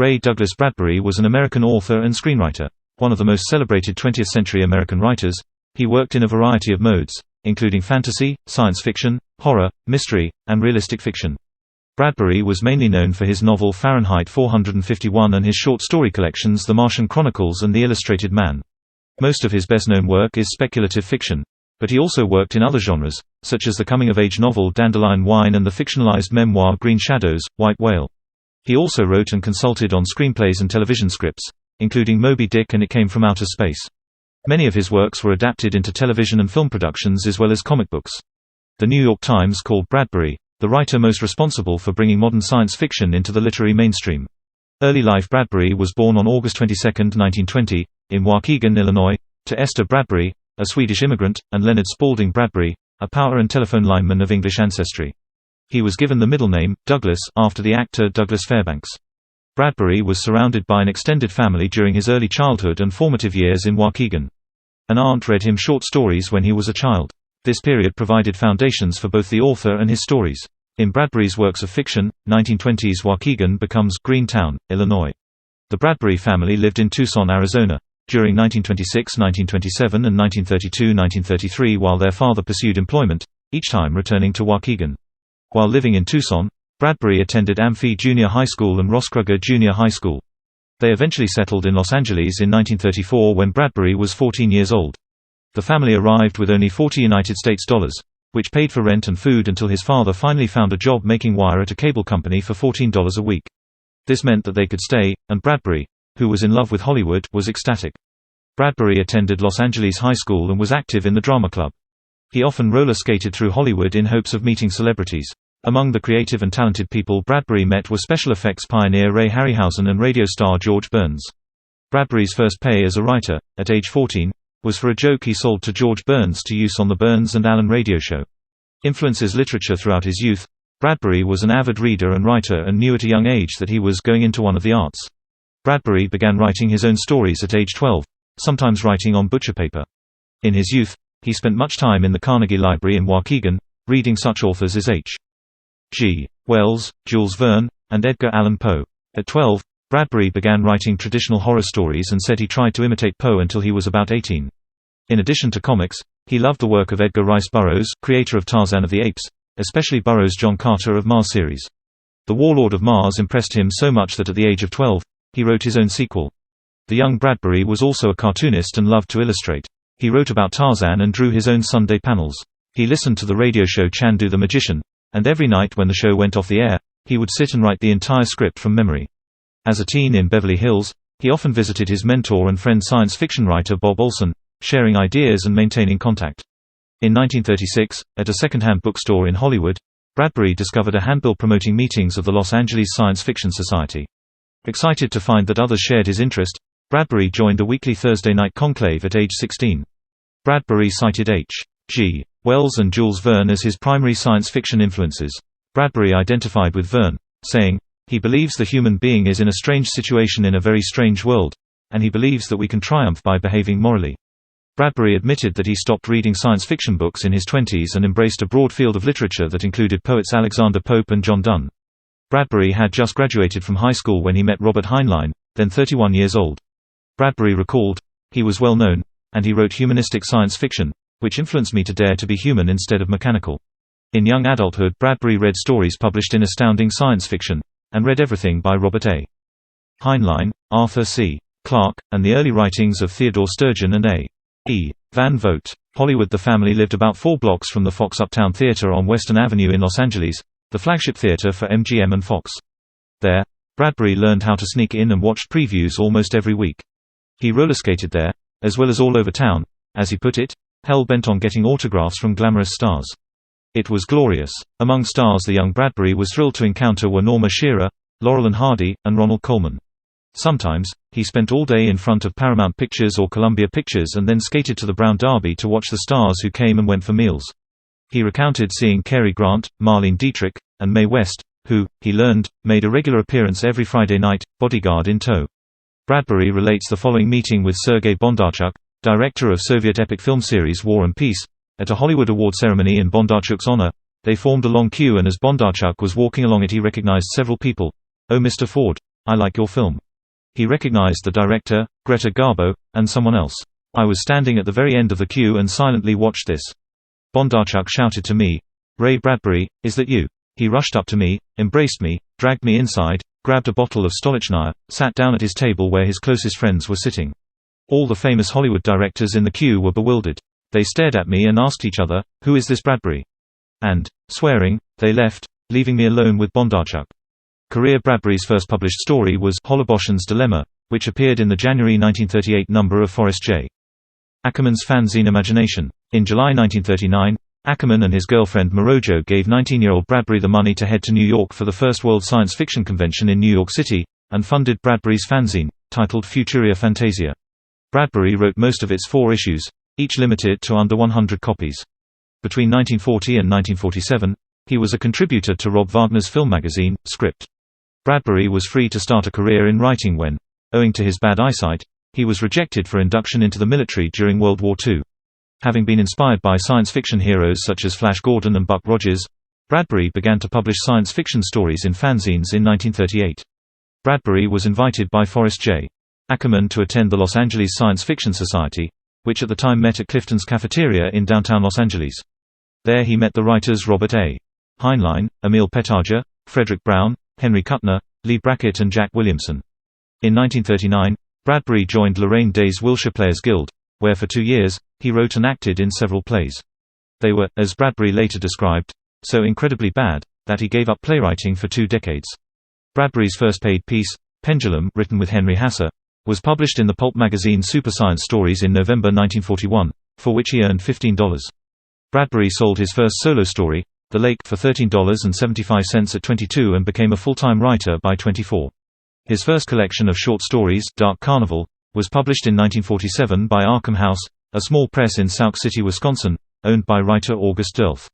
Ray Douglas Bradbury was an American author and screenwriter. One of the most celebrated 20th-century American writers, he worked in a variety of modes, including fantasy, science fiction, horror, mystery, and realistic fiction. Bradbury was mainly known for his novel Fahrenheit 451 and his short story collections The Martian, Chronicles and The Illustrated Man. Most of his best-known work is speculative fiction, but he also worked in other genres, such as the coming-of-age novel Dandelion Wine and the fictionalized memoir Green Shadows, White Whale. He also wrote and consulted on screenplays and television scripts, including Moby Dick and It Came from Outer Space. Many of his works were adapted into television and film productions as well as comic books. The New York Times called Bradbury the writer most responsible for bringing modern science fiction into the literary mainstream. Early life. Bradbury was born on August 22, 1920, in Waukegan, Illinois, to Esther Bradbury, a Swedish immigrant, and Leonard Spalding Bradbury, a power and telephone lineman of English ancestry. He was given the middle name, Douglas, after the actor Douglas Fairbanks. Bradbury was surrounded by an extended family during his early childhood and formative years in Waukegan. An aunt read him short stories when he was a child. This period provided foundations for both the author and his stories. In Bradbury's works of fiction, 1920s Waukegan becomes Greentown, Illinois. The Bradbury family lived in Tucson, Arizona, during 1926, 1927 and 1932–1933 while their father pursued employment, each time returning to Waukegan. While living in Tucson, Bradbury attended Amphi Junior High School and Roscrugga Junior High School. They eventually settled in Los Angeles in 1934 when Bradbury was 14 years old. The family arrived with only $40 United States, which paid for rent and food until his father finally found a job making wire at a cable company for $14 a week. This meant that they could stay, and Bradbury, who was in love with Hollywood, was ecstatic. Bradbury attended Los Angeles High School and was active in the drama club. He often roller skated through Hollywood in hopes of meeting celebrities. Among the creative and talented people Bradbury met were special effects pioneer Ray Harryhausen and radio star George Burns. Bradbury's first pay as a writer, at age 14, was for a joke he sold to George Burns to use on the Burns and Allen radio show. Influences literature throughout his youth. Bradbury was an avid reader and writer and knew at a young age that he was going into one of the arts. Bradbury began writing his own stories at age 12, sometimes writing on butcher paper. In his youth, he spent much time in the Carnegie Library in Waukegan, reading such authors as H.G. Wells, Jules Verne, and Edgar Allan Poe. At 12, Bradbury began writing traditional horror stories and said he tried to imitate Poe until he was about 18. In addition to comics, he loved the work of Edgar Rice Burroughs, creator of Tarzan of the Apes, especially Burroughs' John Carter of Mars series. The Warlord of Mars impressed him so much that at the age of 12, he wrote his own sequel. The young Bradbury was also a cartoonist and loved to illustrate. He wrote about Tarzan and drew his own Sunday panels. He listened to the radio show Chandu the Magician, and every night when the show went off the air, he would sit and write the entire script from memory. As a teen in Beverly Hills, he often visited his mentor and friend science fiction writer Bob Olson, sharing ideas and maintaining contact. In 1936, at a secondhand bookstore in Hollywood, Bradbury discovered a handbill promoting meetings of the Los Angeles Science Fiction Society. Excited to find that others shared his interest, Bradbury joined a weekly Thursday night conclave at age 16. Bradbury cited H.G. Wells and Jules Verne as his primary science fiction influences. Bradbury identified with Verne, saying, "He believes the human being is in a strange situation in a very strange world, and he believes that we can triumph by behaving morally." Bradbury admitted that he stopped reading science fiction books in his 20s and embraced a broad field of literature that included poets Alexander Pope and John Donne. Bradbury had just graduated from high school when he met Robert Heinlein, then 31 years old. Bradbury recalled, "He was well known, and he wrote humanistic science fiction, which influenced me to dare to be human instead of mechanical." In young adulthood Bradbury read stories published in Astounding Science Fiction, and read everything by Robert A. Heinlein, Arthur C. Clarke, and the early writings of Theodore Sturgeon and A. E. Van Vogt. Hollywood. The family lived about 4 blocks from the Fox Uptown Theater on Western Avenue in Los Angeles, the flagship theater for MGM and Fox. There, Bradbury learned how to sneak in and watched previews almost every week. He rollerskated there, as well as all over town, as he put it, hell-bent on getting autographs from glamorous stars. It was glorious. Among stars the young Bradbury was thrilled to encounter were Norma Shearer, Laurel and Hardy, and Ronald Colman. Sometimes, he spent all day in front of Paramount Pictures or Columbia Pictures and then skated to the Brown Derby to watch the stars who came and went for meals. He recounted seeing Cary Grant, Marlene Dietrich, and Mae West, who, he learned, made a regular appearance every Friday night, bodyguard in tow. Bradbury relates the following meeting with Sergei Bondarchuk, director of Soviet epic film series War and Peace. At a Hollywood award ceremony in Bondarchuk's honor, they formed a long queue, and as Bondarchuk was walking along it he recognized several people. "Oh, Mr. Ford. "I like your film." He recognized the director, Greta Garbo, and someone else. "I was standing at the very end of the queue and silently watched this." Bondarchuk shouted to me, "Ray Bradbury, is that you?" He rushed up to me, embraced me, dragged me inside, grabbed a bottle of Stolichnaya, sat down at his table where his closest friends were sitting. All the famous Hollywood directors in the queue were bewildered. They stared at me and asked each other, "Who is this Bradbury?" And, swearing, they left, leaving me alone with Bondarchuk. Career Bradbury's first published story was Holoboshan's Dilemma, which appeared in the January 1938 number of Forrest J. Ackerman's fanzine Imagination. In July 1939, Ackerman and his girlfriend Morojo gave 19-year-old Bradbury the money to head to New York for the first World Science Fiction Convention in New York City, and funded Bradbury's fanzine, titled Futuria Fantasia. Bradbury wrote most of its 4 issues, each limited to under 100 copies. Between 1940 and 1947, he was a contributor to Rob Wagner's film magazine, Script. Bradbury was free to start a career in writing when, owing to his bad eyesight, he was rejected for induction into the military during World War II. Having been inspired by science fiction heroes such as Flash Gordon and Buck Rogers, Bradbury began to publish science fiction stories in fanzines in 1938. Bradbury was invited by Forrest J. Ackerman to attend the Los Angeles Science Fiction Society, which at the time met at Clifton's Cafeteria in downtown Los Angeles. There he met the writers Robert A. Heinlein, Emil Pettarger, Frederick Brown, Henry Kuttner, Lee Brackett and Jack Williamson. In 1939, Bradbury joined Lorraine Day's Wilshire Players Guild, where for 2 years, he wrote and acted in several plays. They were, as Bradbury later described, so incredibly bad, that he gave up playwriting for 2 decades. Bradbury's first paid piece, Pendulum, written with Henry Hasser, was published in the pulp magazine Super Science Stories in November 1941, for which he earned $15. Bradbury sold his first solo story, The Lake, for $13.75 at 22 and became a full-time writer by 24. His first collection of short stories, Dark Carnival, was published in 1947 by Arkham House, a small press in Sauk City, Wisconsin, owned by writer August Derleth.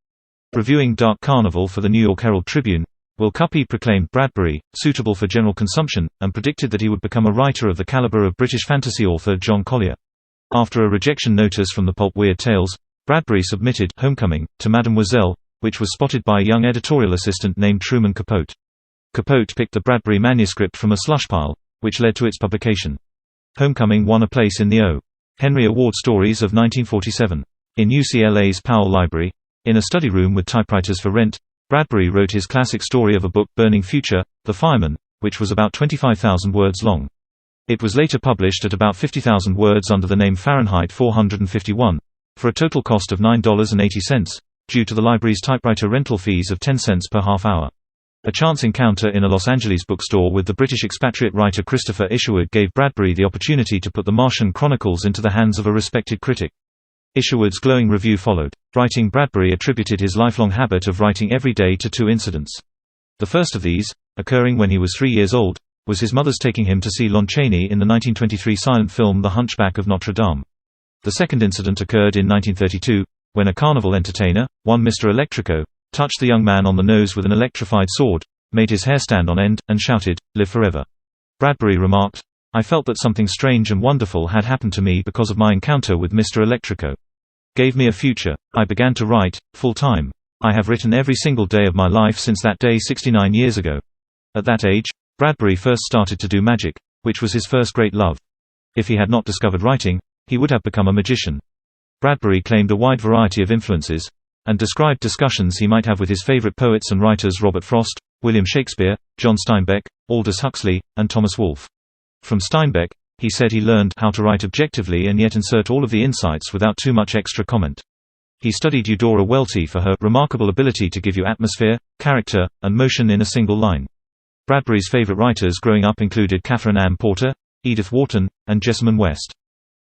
Reviewing Dark Carnival for the New York Herald Tribune, Will Cuppy proclaimed Bradbury suitable for general consumption, and predicted that he would become a writer of the caliber of British fantasy author John Collier. After a rejection notice from the pulp Weird Tales, Bradbury submitted Homecoming to Mademoiselle, which was spotted by a young editorial assistant named Truman Capote. Capote picked the Bradbury manuscript from a slush pile, which led to its publication. Homecoming won a place in the O. Henry Award Stories of 1947. In UCLA's Powell Library, in a study room with typewriters for rent, Bradbury wrote his classic story of a book burning future, The Fireman, which was about 25,000 words long. It was later published at about 50,000 words under the name Fahrenheit 451, for a total cost of $9.80, due to the library's typewriter rental fees of 10 cents per half hour. A chance encounter in a Los Angeles bookstore with the British expatriate writer Christopher Isherwood gave Bradbury the opportunity to put the Martian Chronicles into the hands of a respected critic. Isherwood's glowing review followed. Writing Bradbury attributed his lifelong habit of writing every day to 2 incidents. The first of these, occurring when he was 3 years old, was his mother's taking him to see Lon Chaney in the 1923 silent film The Hunchback of Notre Dame. The second incident occurred in 1932, when a carnival entertainer, one Mr. Electrico, touched the young man on the nose with an electrified sword, made his hair stand on end, and shouted, "Live forever." Bradbury remarked, "I felt that something strange and wonderful had happened to me because of my encounter with Mr. Electrico. Gave me a future. I began to write, full-time. I have written every single day of my life since that day 69 years ago." At that age, Bradbury first started to do magic, which was his first great love. If he had not discovered writing, he would have become a magician. Bradbury claimed a wide variety of influences, and described discussions he might have with his favorite poets and writers Robert Frost, William Shakespeare, John Steinbeck, Aldous Huxley, and Thomas Wolfe. From Steinbeck, he said he learned how to write objectively and yet insert all of the insights without too much extra comment. He studied Eudora Welty for her remarkable ability to give you atmosphere, character, and motion in a single line. Bradbury's favorite writers growing up included Catherine Ann Porter, Edith Wharton, and Jessamine West.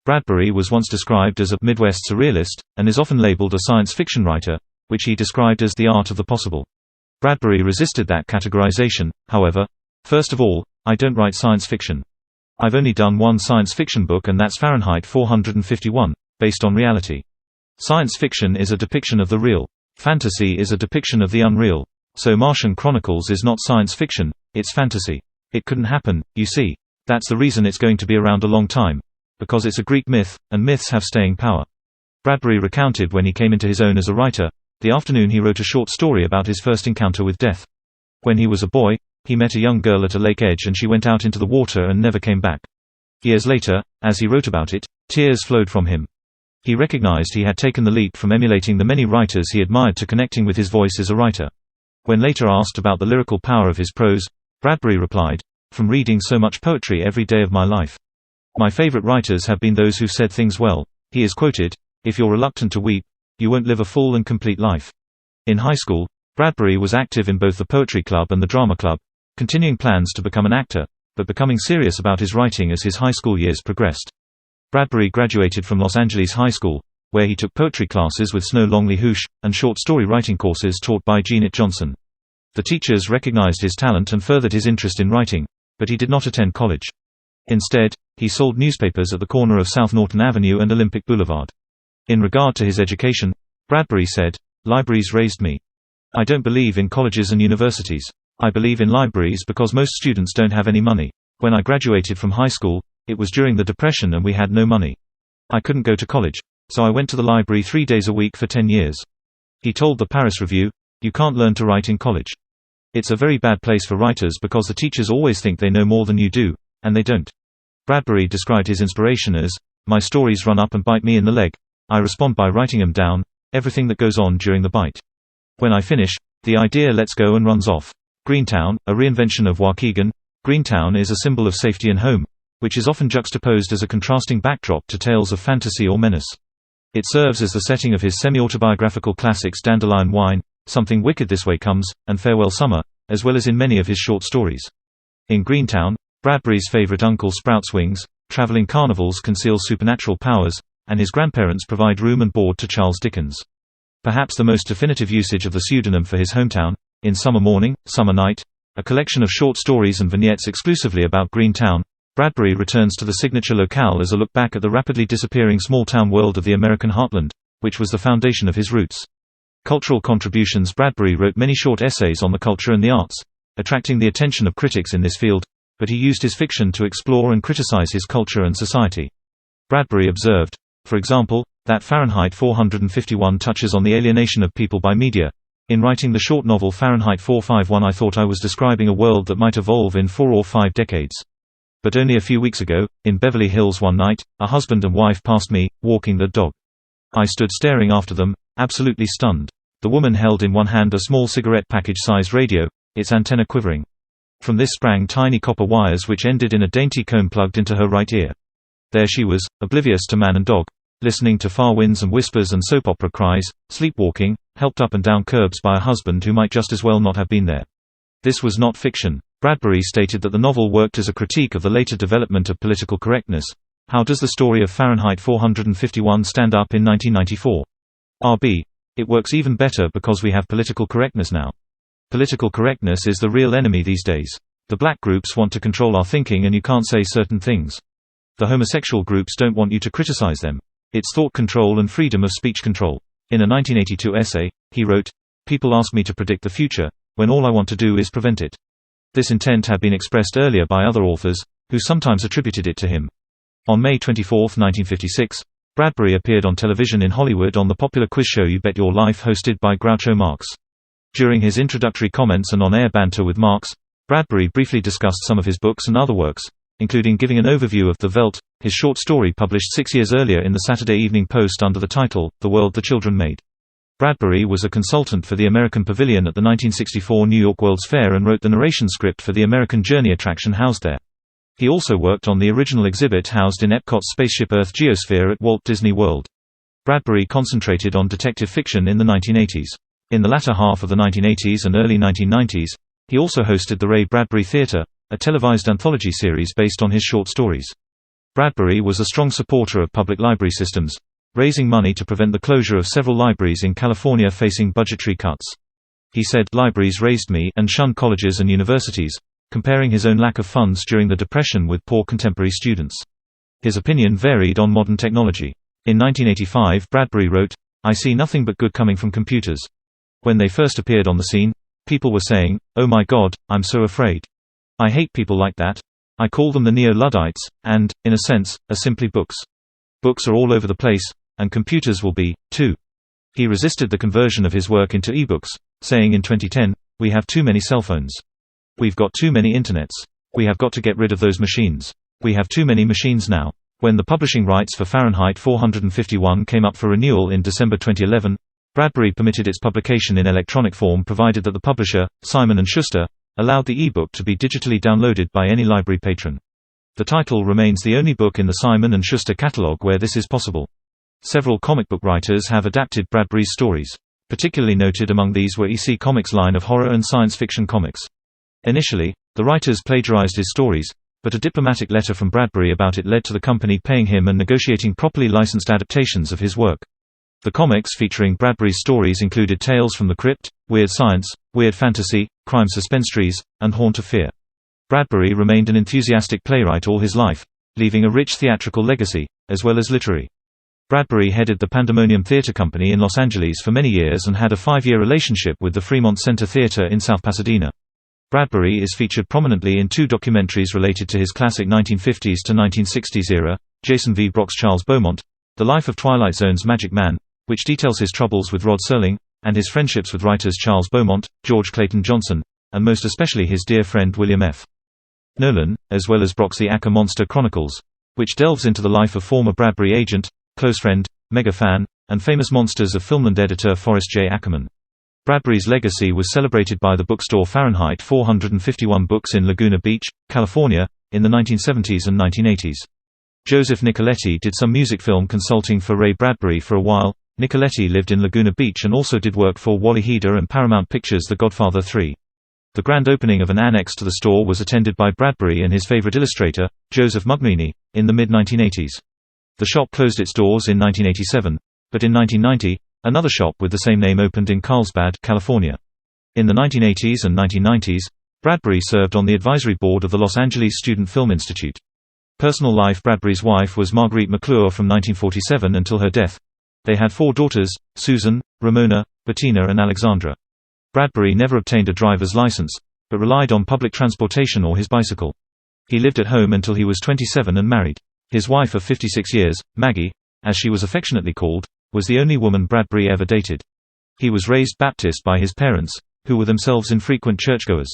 Bradbury was once described as a Midwest surrealist, and is often labeled a science fiction writer, which he described as the art of the possible. Bradbury resisted that categorization, however. "First of all, I don't write science fiction. I've only done one science fiction book, and that's Fahrenheit 451, based on reality. Science fiction is a depiction of the real. Fantasy is a depiction of the unreal. So Martian Chronicles is not science fiction, it's fantasy. It couldn't happen, you see. That's the reason it's going to be around a long time. Because it's a Greek myth, and myths have staying power." Bradbury recounted when he came into his own as a writer, the afternoon he wrote a short story about his first encounter with death. When he was a boy, he met a young girl at a lake edge and she went out into the water and never came back. Years later, as he wrote about it, tears flowed from him. He recognized he had taken the leap from emulating the many writers he admired to connecting with his voice as a writer. When later asked about the lyrical power of his prose, Bradbury replied, "From reading so much poetry every day of my life. My favorite writers have been those who've said things well." He is quoted, "If you're reluctant to weep, you won't live a full and complete life." In high school, Bradbury was active in both the poetry club and the drama club, continuing plans to become an actor, but becoming serious about his writing as his high school years progressed. Bradbury graduated from Los Angeles High School, where he took poetry classes with Snow Longley Hoosh, and short story writing courses taught by Jeanette Johnson. The teachers recognized his talent and furthered his interest in writing, but he did not attend college. Instead, he sold newspapers at the corner of South Norton Avenue and Olympic Boulevard. In regard to his education, Bradbury said, "Libraries raised me. I don't believe in colleges and universities. I believe in libraries because most students don't have any money. When I graduated from high school, it was during the Depression and we had no money. I couldn't go to college, so I went to the library 3 days a week for 10 years. He told the Paris Review, "You can't learn to write in college. It's a very bad place for writers because the teachers always think they know more than you do, and they don't." Bradbury described his inspiration as, "My stories run up and bite me in the leg. I respond by writing them down, everything that goes on during the bite. When I finish, the idea lets go and runs off." Greentown, a reinvention of Waukegan. Greentown is a symbol of safety and home, which is often juxtaposed as a contrasting backdrop to tales of fantasy or menace. It serves as the setting of his semi-autobiographical classics Dandelion Wine, Something Wicked This Way Comes, and Farewell Summer, as well as in many of his short stories. In Greentown, Bradbury's favorite uncle sprouts wings, traveling carnivals conceal supernatural powers, and his grandparents provide room and board to Charles Dickens. Perhaps the most definitive usage of the pseudonym for his hometown, in Summer Morning, Summer Night, a collection of short stories and vignettes exclusively about Greentown, Bradbury returns to the signature locale as a look back at the rapidly disappearing small-town world of the American heartland, which was the foundation of his roots. Cultural contributions. Bradbury wrote many short essays on the culture and the arts, attracting the attention of critics in this field, but he used his fiction to explore and criticize his culture and society. Bradbury observed, for example, that Fahrenheit 451 touches on the alienation of people by media. In writing the short novel Fahrenheit 451, I thought I was describing a world that might evolve in 4 or 5 decades. But only a few weeks ago, in Beverly Hills one night, a husband and wife passed me, walking their dog. I stood staring after them, absolutely stunned. The woman held in one hand a small cigarette package-sized radio, its antenna quivering. From this sprang tiny copper wires which ended in a dainty comb plugged into her right ear. There she was, oblivious to man and dog, listening to far winds and whispers and soap opera cries, sleepwalking, helped up and down curbs by a husband who might just as well not have been there. This was not fiction. Bradbury stated that the novel worked as a critique of the later development of political correctness. How does the story of Fahrenheit 451 stand up in 1994? RB. It works even better because we have political correctness now. Political correctness is the real enemy these days. The black groups want to control our thinking and you can't say certain things. The homosexual groups don't want you to criticize them. It's thought control and freedom of speech control. In a 1982 essay, he wrote, "People ask me to predict the future, when all I want to do is prevent it." This intent had been expressed earlier by other authors, who sometimes attributed it to him. On May 24, 1956, Bradbury appeared on television in Hollywood on the popular quiz show You Bet Your Life hosted by Groucho Marx. During his introductory comments and on-air banter with Marx, Bradbury briefly discussed some of his books and other works, including giving an overview of The Veldt, his short story published 6 years earlier in the Saturday Evening Post under the title, The World the Children Made. Bradbury was a consultant for the American Pavilion at the 1964 New York World's Fair and wrote the narration script for the American Journey attraction housed there. He also worked on the original exhibit housed in Epcot's Spaceship Earth Geosphere at Walt Disney World. Bradbury concentrated on detective fiction in the 1980s. In the latter half of the 1980s and early 1990s, he also hosted the Ray Bradbury Theatre, a televised anthology series based on his short stories. Bradbury was a strong supporter of public library systems, raising money to prevent the closure of several libraries in California facing budgetary cuts. He said, "Libraries raised me and shunned colleges and universities," comparing his own lack of funds during the Depression with poor contemporary students. His opinion varied on modern technology. In 1985, Bradbury wrote, "I see nothing but good coming from computers. When they first appeared on the scene, people were saying, 'Oh my God, I'm so afraid. I hate people like that. I call them the Neo-Luddites, and, in a sense, are simply books. Books are all over the place, and computers will be, too.'" He resisted the conversion of his work into ebooks, saying in 2010, "We have too many cell phones." We've got too many internets. We have got to get rid of those machines. We have too many machines now. When the publishing rights for Fahrenheit 451 came up for renewal in December 2011, Bradbury permitted its publication in electronic form provided that the publisher, Simon & Schuster, allowed the e-book to be digitally downloaded by any library patron. The title remains the only book in the Simon & Schuster catalog where this is possible. Several comic book writers have adapted Bradbury's stories. Particularly noted among these were EC Comics' line of horror and science fiction comics. Initially, the writers plagiarized his stories, but a diplomatic letter from Bradbury about it led to the company paying him and negotiating properly licensed adaptations of his work. The comics featuring Bradbury's stories included Tales from the Crypt, Weird Science, Weird Fantasy, Crime Suspense, and Haunt of Fear. Bradbury remained an enthusiastic playwright all his life, leaving a rich theatrical legacy, as well as literary. Bradbury headed the Pandemonium Theatre Company in Los Angeles for many years and had a 5-year relationship with the Fremont Center Theatre in South Pasadena. Bradbury is featured prominently in 2 documentaries related to his classic 1950s to 1960s era, Jason V. Brock's Charles Beaumont, The Life of Twilight Zone's Magic Man, which details his troubles with Rod Serling, and his friendships with writers Charles Beaumont, George Clayton Johnson, and most especially his dear friend William F. Nolan, as well as Brock's The Acker Monster Chronicles, which delves into the life of former Bradbury agent, close friend, mega fan, and famous monsters of Filmland editor Forrest J. Ackerman. Bradbury's legacy was celebrated by the bookstore Fahrenheit 451 Books in Laguna Beach, California, in the 1970s and 1980s. Joseph Nicoletti did some music film consulting for Ray Bradbury for a while. Nicoletti lived in Laguna Beach and also did work for Wally Heider and Paramount Pictures' The Godfather 3. The grand opening of an annex to the store was attended by Bradbury and his favorite illustrator, Joseph Mugnini, in the mid-1980s. The shop closed its doors in 1987, but in 1990, another shop with the same name opened in Carlsbad, California. In the 1980s and 1990s, Bradbury served on the advisory board of the Los Angeles Student Film Institute. Personal life: Bradbury's wife was Marguerite McClure from 1947 until her death. They had 4 daughters, Susan, Ramona, Bettina and Alexandra. Bradbury never obtained a driver's license, but relied on public transportation or his bicycle. He lived at home until he was 27 and married. His wife of 56 years, Maggie, as she was affectionately called, was the only woman Bradbury ever dated. He was raised Baptist by his parents, who were themselves infrequent churchgoers.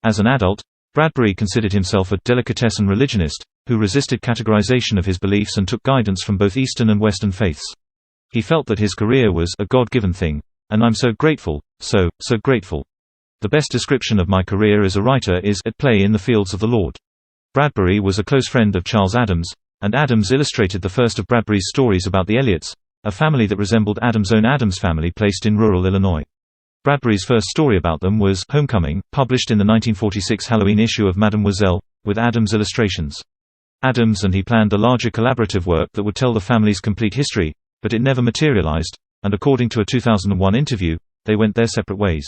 As an adult, Bradbury considered himself a delicatessen religionist, who resisted categorization of his beliefs and took guidance from both Eastern and Western faiths. He felt that his career was a God-given thing, and I'm so grateful, so grateful. The best description of my career as a writer is at play in the fields of the Lord. Bradbury was a close friend of Charles Addams, and Addams illustrated the first of Bradbury's stories about the Elliots, a family that resembled Addams' own Addams family placed in rural Illinois. Bradbury's first story about them was Homecoming, published in the 1946 Halloween issue of Mademoiselle, with Addams' illustrations. Addams and he planned a larger collaborative work that would tell the family's complete history, but it never materialized, and according to a 2001 interview, they went their separate ways.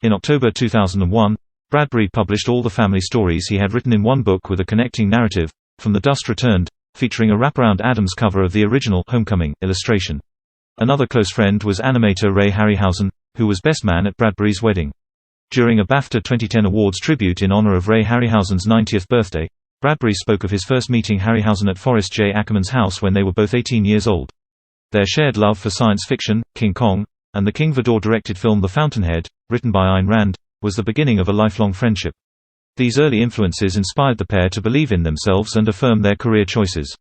In October 2001, Bradbury published all the family stories he had written in one book with a connecting narrative, From the Dust Returned, featuring a wraparound Addams cover of the original Homecoming illustration. Another close friend was animator Ray Harryhausen, who was best man at Bradbury's wedding. During a BAFTA 2010 awards tribute in honor of Ray Harryhausen's 90th birthday, Bradbury spoke of his first meeting Harryhausen at Forrest J. Ackerman's house when they were both 18 years old. Their shared love for science fiction, King Kong, and the King Vidor-directed film The Fountainhead, written by Ayn Rand, was the beginning of a lifelong friendship. These early influences inspired the pair to believe in themselves and affirm their career choices.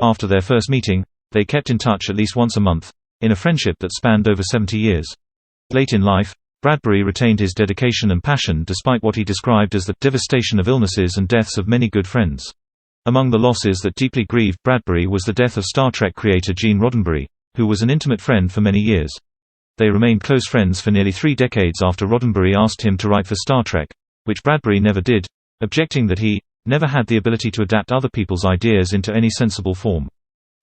After their first meeting, they kept in touch at least once a month, in a friendship that spanned over 70 years. Late in life, Bradbury retained his dedication and passion despite what he described as the devastation of illnesses and deaths of many good friends. Among the losses that deeply grieved Bradbury was the death of Star Trek creator Gene Roddenberry, who was an intimate friend for many years. They remained close friends for nearly 3 decades after Roddenberry asked him to write for Star Trek, which Bradbury never did, objecting that he never had the ability to adapt other people's ideas into any sensible form.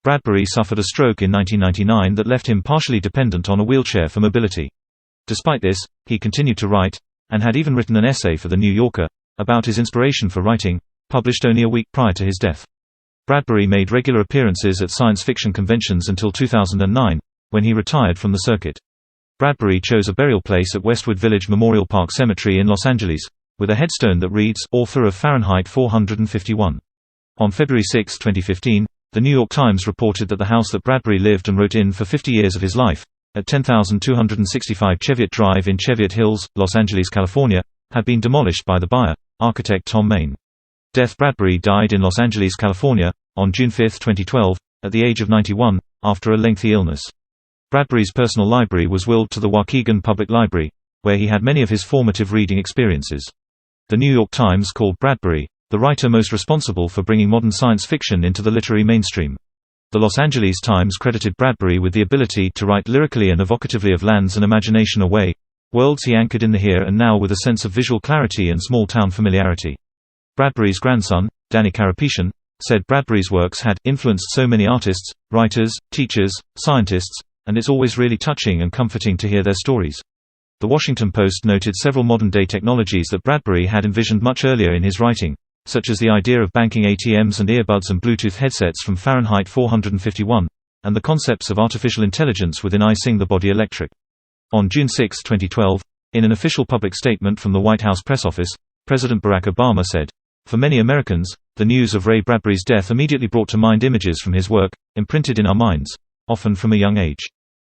Bradbury suffered a stroke in 1999 that left him partially dependent on a wheelchair for mobility. Despite this, he continued to write, and had even written an essay for The New Yorker about his inspiration for writing, published only a week prior to his death. Bradbury made regular appearances at science fiction conventions until 2009, when he retired from the circuit. Bradbury chose a burial place at Westwood Village Memorial Park Cemetery in Los Angeles, with a headstone that reads, "Author of Fahrenheit 451." On February 6, 2015, The New York Times reported that the house that Bradbury lived and wrote in for 50 years of his life, at 10,265 Cheviot Drive in Cheviot Hills, Los Angeles, California, had been demolished by the buyer, architect Tom Main. Death: Bradbury died in Los Angeles, California, on June 5, 2012, at the age of 91, after a lengthy illness. Bradbury's personal library was willed to the Waukegan Public Library, where he had many of his formative reading experiences. The New York Times called Bradbury the writer most responsible for bringing modern science fiction into the literary mainstream. The Los Angeles Times credited Bradbury with the ability to write lyrically and evocatively of lands and imagination away, worlds he anchored in the here and now with a sense of visual clarity and small-town familiarity. Bradbury's grandson, Danny Karapetian, said Bradbury's works had influenced so many artists, writers, teachers, scientists, and it's always really touching and comforting to hear their stories. The Washington Post noted several modern-day technologies that Bradbury had envisioned much earlier in his writing, such as the idea of banking ATMs and earbuds and Bluetooth headsets from Fahrenheit 451, and the concepts of artificial intelligence within icing the body electric. On June 6, 2012, in an official public statement from the White House press office, President Barack Obama said, "For many Americans, the news of Ray Bradbury's death immediately brought to mind images from his work, imprinted in our minds, often from a young age.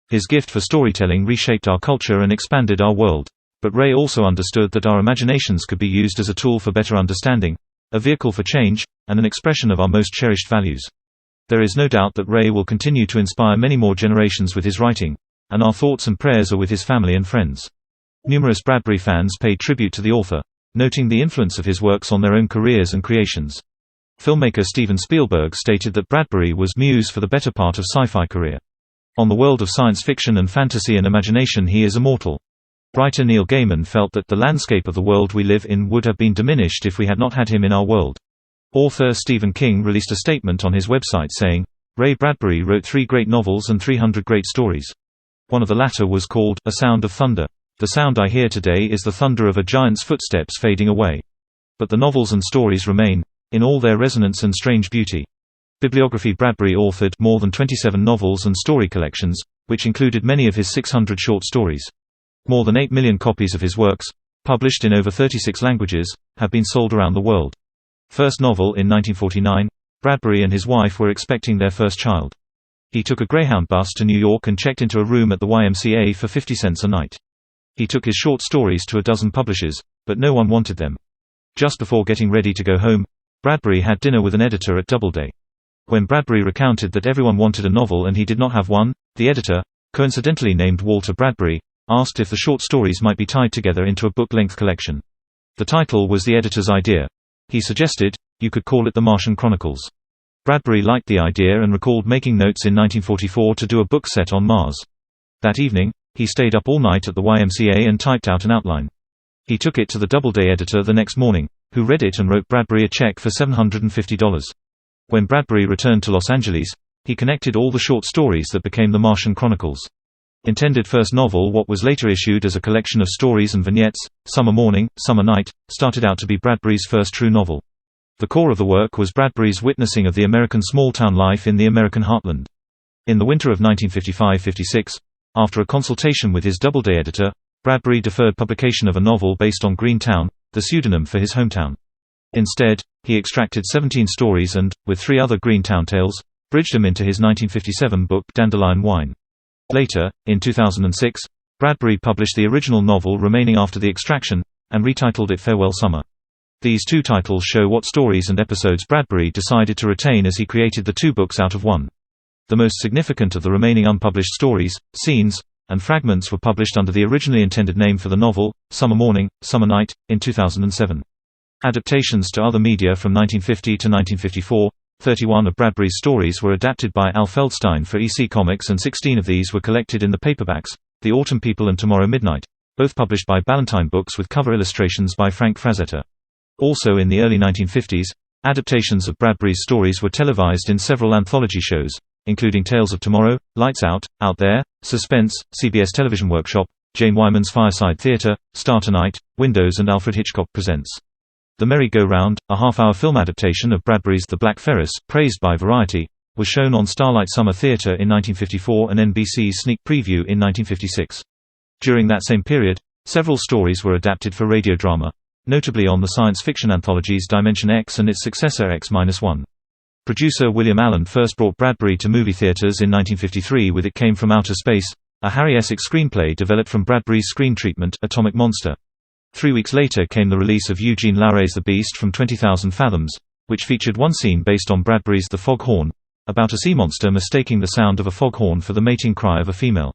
His gift for storytelling reshaped our culture and expanded our world. But Ray also understood that our imaginations could be used as a tool for better understanding, a vehicle for change, and an expression of our most cherished values. There is no doubt that Ray will continue to inspire many more generations with his writing, and our thoughts and prayers are with his family and friends." Numerous Bradbury fans paid tribute to the author, noting the influence of his works on their own careers and creations. Filmmaker Steven Spielberg stated that Bradbury was muse for the better part of sci-fi career. On the world of science fiction and fantasy and imagination he is immortal. Writer Neil Gaiman felt that the landscape of the world we live in would have been diminished if we had not had him in our world. Author Stephen King released a statement on his website saying, "Ray Bradbury wrote 3 great novels and 300 great stories. One of the latter was called A Sound of Thunder. The sound I hear today is the thunder of a giant's footsteps fading away. But the novels and stories remain, in all their resonance and strange beauty." Bibliography. Bradbury authored more than 27 novels and story collections, which included many of his 600 short stories. More than 8 million copies of his works, published in over 36 languages, have been sold around the world. First novel in 1949, Bradbury and his wife were expecting their first child. He took a Greyhound bus to New York and checked into a room at the YMCA for 50 cents a night. He took his short stories to a dozen publishers, but no one wanted them. Just before getting ready to go home, Bradbury had dinner with an editor at Doubleday. When Bradbury recounted that everyone wanted a novel and he did not have one, the editor, coincidentally named Walter Bradbury, asked if the short stories might be tied together into a book-length collection. The title was the editor's idea. He suggested, "You could call it the Martian Chronicles." Bradbury liked the idea and recalled making notes in 1944 to do a book set on Mars. That evening, he stayed up all night at the YMCA and typed out an outline. He took it to the Doubleday editor the next morning, who read it and wrote Bradbury a check for $750. When Bradbury returned to Los Angeles, he connected all the short stories that became the Martian Chronicles. Intended first novel, what was later issued as a collection of stories and vignettes, Summer Morning, Summer Night, started out to be Bradbury's first true novel. The core of the work was Bradbury's witnessing of the American small-town life in the American heartland. In the winter of 1955–56, after a consultation with his Doubleday editor, Bradbury deferred publication of a novel based on Greentown, the pseudonym for his hometown. Instead, he extracted 17 stories and, with 3 other Greentown tales, bridged them into his 1957 book Dandelion Wine. Later, in 2006, Bradbury published the original novel remaining after the extraction, and retitled it Farewell Summer. These 2 titles show what stories and episodes Bradbury decided to retain as he created the 2 books out of one. The most significant of the remaining unpublished stories, scenes, and fragments were published under the originally intended name for the novel, Summer Morning, Summer Night, in 2007. Adaptations to other media from 1950 to 1954, 31 of Bradbury's stories were adapted by Al Feldstein for EC Comics and 16 of these were collected in the paperbacks, The Autumn People and Tomorrow Midnight, both published by Ballantine Books with cover illustrations by Frank Frazetta. Also in the early 1950s, adaptations of Bradbury's stories were televised in several anthology shows, including Tales of Tomorrow, Lights Out, Out There, Suspense, CBS Television Workshop, Jane Wyman's Fireside Theatre, Star Tonight, Windows and Alfred Hitchcock Presents. The Merry-Go-Round, a half-hour film adaptation of Bradbury's The Black Ferris, praised by Variety, was shown on Starlight Summer Theatre in 1954 and NBC's Sneak Preview in 1956. During that same period, several stories were adapted for radio drama, notably on the science fiction anthologies Dimension X and its successor X-1. Producer William Allen first brought Bradbury to movie theaters in 1953 with It Came from Outer Space, a Harry Essex screenplay developed from Bradbury's screen treatment Atomic Monster. 3 weeks later came the release of Eugene Lauret's The Beast from 20,000 Fathoms, which featured one scene based on Bradbury's The Fog Horn, about a sea monster mistaking the sound of a foghorn for the mating cry of a female.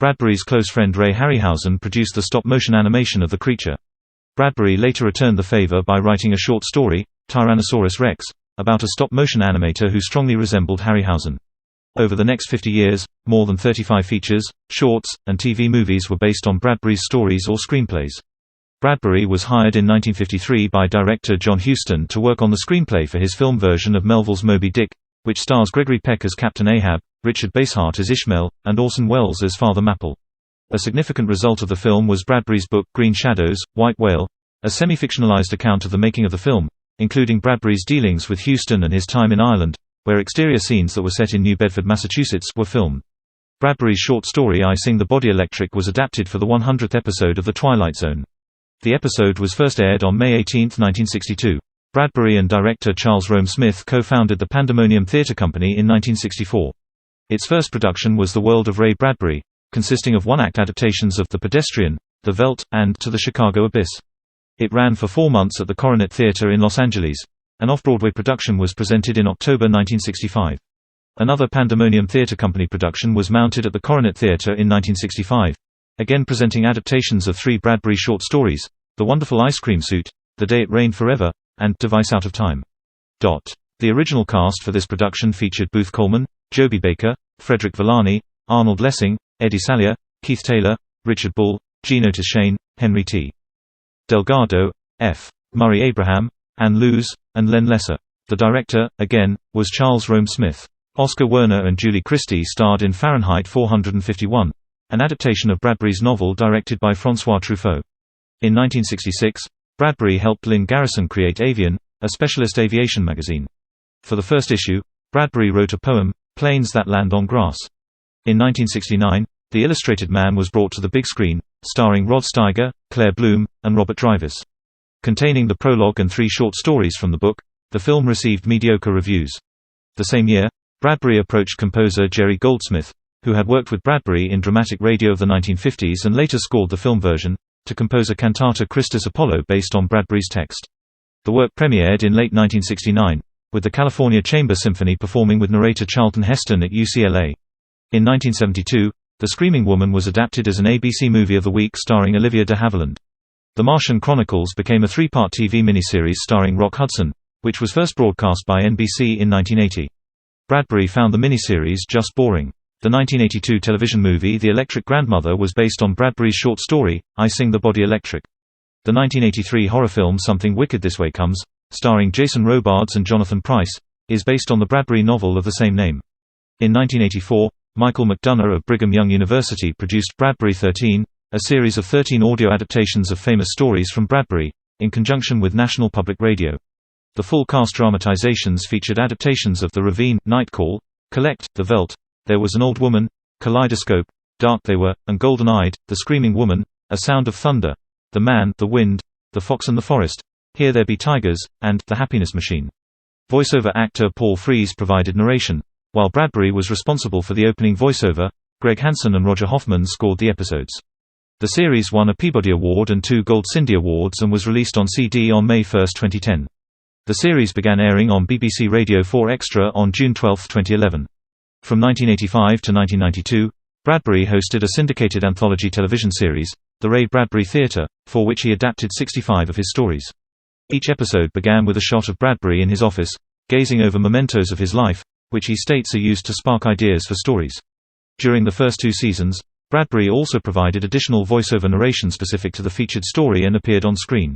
Bradbury's close friend Ray Harryhausen produced the stop-motion animation of the creature. Bradbury later returned the favor by writing a short story, Tyrannosaurus Rex, about a stop-motion animator who strongly resembled Harryhausen. Over the next 50 years, more than 35 features, shorts, and TV movies were based on Bradbury's stories or screenplays. Bradbury was hired in 1953 by director John Huston to work on the screenplay for his film version of Melville's Moby Dick, which stars Gregory Peck as Captain Ahab, Richard Basehart as Ishmael, and Orson Welles as Father Mapple. A significant result of the film was Bradbury's book Green Shadows, White Whale, a semi-fictionalized account of the making of the film, including Bradbury's dealings with Huston and his time in Ireland, where exterior scenes that were set in New Bedford, Massachusetts, were filmed. Bradbury's short story I Sing the Body Electric was adapted for the 100th episode of The Twilight Zone. The episode was first aired on May 18, 1962. Bradbury and director Charles Rome Smith co-founded the Pandemonium Theatre Company in 1964. Its first production was The World of Ray Bradbury, consisting of one-act adaptations of The Pedestrian, The Veldt, and To the Chicago Abyss. It ran for 4 months at the Coronet Theatre in Los Angeles. An off-Broadway production was presented in October 1965. Another Pandemonium Theatre Company production was mounted at the Coronet Theatre in 1965, again presenting adaptations of 3 Bradbury short stories, The Wonderful Ice Cream Suit, The Day It Rained Forever, and Device Out of Time. The original cast for this production featured Booth Coleman, Joby Baker, Frederick Villani, Arnold Lessing, Eddie Sallier, Keith Taylor, Richard Bull, Gene Otis Shane, Henry T. Delgado, F. Murray Abraham, Ann Lewes, and Len Lesser. The director, again, was Charles Rome Smith. Oscar Werner and Julie Christie starred in Fahrenheit 451, an adaptation of Bradbury's novel directed by François Truffaut. In 1966, Bradbury helped Lynn Garrison create Avian, a specialist aviation magazine. For the first issue, Bradbury wrote a poem, Planes That Land on Grass. In 1969, The Illustrated Man was brought to the big screen, starring Rod Steiger, Claire Bloom, and Robert Drivers. Containing the prologue and 3 short stories from the book, the film received mediocre reviews. The same year, Bradbury approached composer Jerry Goldsmith, who had worked with Bradbury in dramatic radio of the 1950s and later scored the film version, to compose a cantata Christus Apollo based on Bradbury's text. The work premiered in late 1969, with the California Chamber Symphony performing with narrator Charlton Heston at UCLA. In 1972, The Screaming Woman was adapted as an ABC Movie of the Week starring Olivia de Havilland. The Martian Chronicles became a 3-part TV miniseries starring Rock Hudson, which was first broadcast by NBC in 1980. Bradbury found the miniseries just boring. The 1982 television movie The Electric Grandmother was based on Bradbury's short story, I Sing the Body Electric. The 1983 horror film Something Wicked This Way Comes, starring Jason Robards and Jonathan Pryce, is based on the Bradbury novel of the same name. In 1984, Michael McDonough of Brigham Young University produced Bradbury 13, a series of 13 audio adaptations of famous stories from Bradbury, in conjunction with National Public Radio. The full cast dramatizations featured adaptations of The Ravine, Night Call, Collect, The Veldt, There Was an Old Woman, Kaleidoscope, Dark They Were, and Golden-Eyed, The Screaming Woman, A Sound of Thunder, The Man, The Wind, The Fox and the Forest, Here There Be Tigers, and The Happiness Machine. Voiceover actor Paul Frees provided narration, while Bradbury was responsible for the opening voiceover. Greg Hansen and Roger Hoffman scored the episodes. The series won a Peabody Award and 2 Gold Cindy Awards and was released on CD on May 1, 2010. The series began airing on BBC Radio 4 Extra on June 12, 2011. From 1985 to 1992, Bradbury hosted a syndicated anthology television series, The Ray Bradbury Theatre, for which he adapted 65 of his stories. Each episode began with a shot of Bradbury in his office, gazing over mementos of his life, which he states are used to spark ideas for stories. During the first 2 seasons, Bradbury also provided additional voiceover narration specific to the featured story and appeared on screen.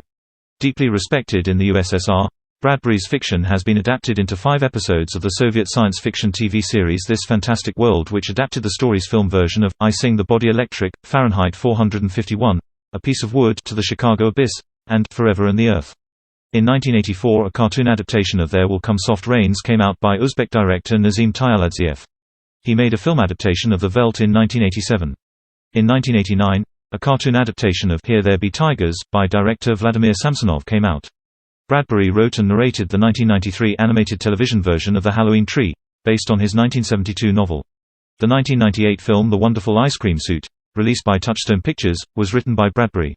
Deeply respected in the USSR, Bradbury's fiction has been adapted into 5 episodes of the Soviet science fiction TV series This Fantastic World, which adapted the story's film version of I Sing the Body Electric, Fahrenheit 451, A Piece of Wood, To the Chicago Abyss, and Forever and the Earth. In 1984, a cartoon adaptation of There Will Come Soft Rains came out by Uzbek director Nazim Tayaladziev. He made a film adaptation of The Veldt in 1987. In 1989, a cartoon adaptation of Here There Be Tigers, by director Vladimir Samsonov came out. Bradbury wrote and narrated the 1993 animated television version of The Halloween Tree, based on his 1972 novel. The 1998 film The Wonderful Ice Cream Suit, released by Touchstone Pictures, was written by Bradbury.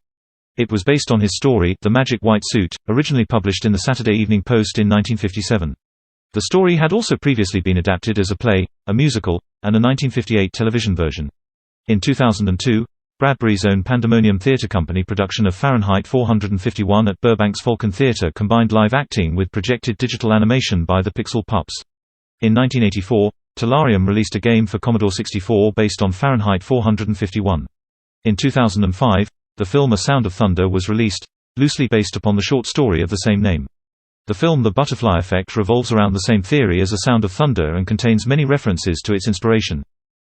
It was based on his story, The Magic White Suit, originally published in the Saturday Evening Post in 1957. The story had also previously been adapted as a play, a musical, and a 1958 television version. In 2002, Bradbury's own Pandemonium Theatre Company production of Fahrenheit 451 at Burbank's Falcon Theatre combined live acting with projected digital animation by the Pixel Pups. In 1984, Tellarium released a game for Commodore 64 based on Fahrenheit 451. In 2005, the film A Sound of Thunder was released, loosely based upon the short story of the same name. The film The Butterfly Effect revolves around the same theory as A Sound of Thunder and contains many references to its inspiration.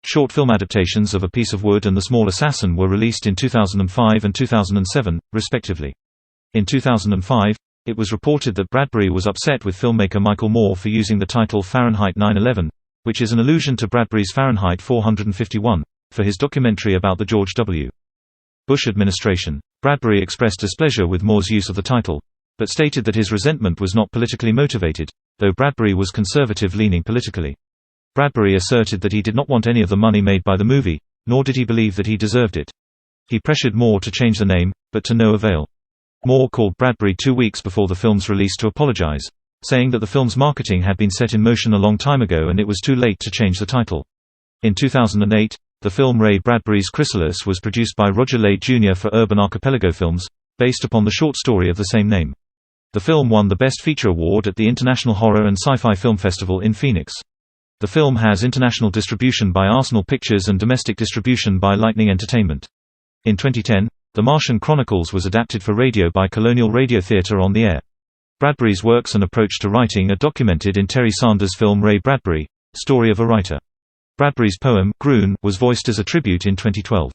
Short film adaptations of A Piece of Wood and The Small Assassin were released in 2005 and 2007, respectively. In 2005, it was reported that Bradbury was upset with filmmaker Michael Moore for using the title Fahrenheit 9/11, which is an allusion to Bradbury's Fahrenheit 451, for his documentary about the George W. Bush administration. Bradbury expressed displeasure with Moore's use of the title, but stated that his resentment was not politically motivated, though Bradbury was conservative-leaning politically. Bradbury asserted that he did not want any of the money made by the movie, nor did he believe that he deserved it. He pressured Moore to change the name, but to no avail. Moore called Bradbury 2 weeks before the film's release to apologize, saying that the film's marketing had been set in motion a long time ago and it was too late to change the title. In 2008, the film Ray Bradbury's Chrysalis was produced by Roger Lade Jr. for Urban Archipelago Films, based upon the short story of the same name. The film won the Best Feature Award at the International Horror and Sci-Fi Film Festival in Phoenix. The film has international distribution by Arsenal Pictures and domestic distribution by Lightning Entertainment. In 2010, The Martian Chronicles was adapted for radio by Colonial Radio Theatre on the Air. Bradbury's works and approach to writing are documented in Terry Sanders' film Ray Bradbury, Story of a Writer. Bradbury's poem, Groon, was voiced as a tribute in 2012.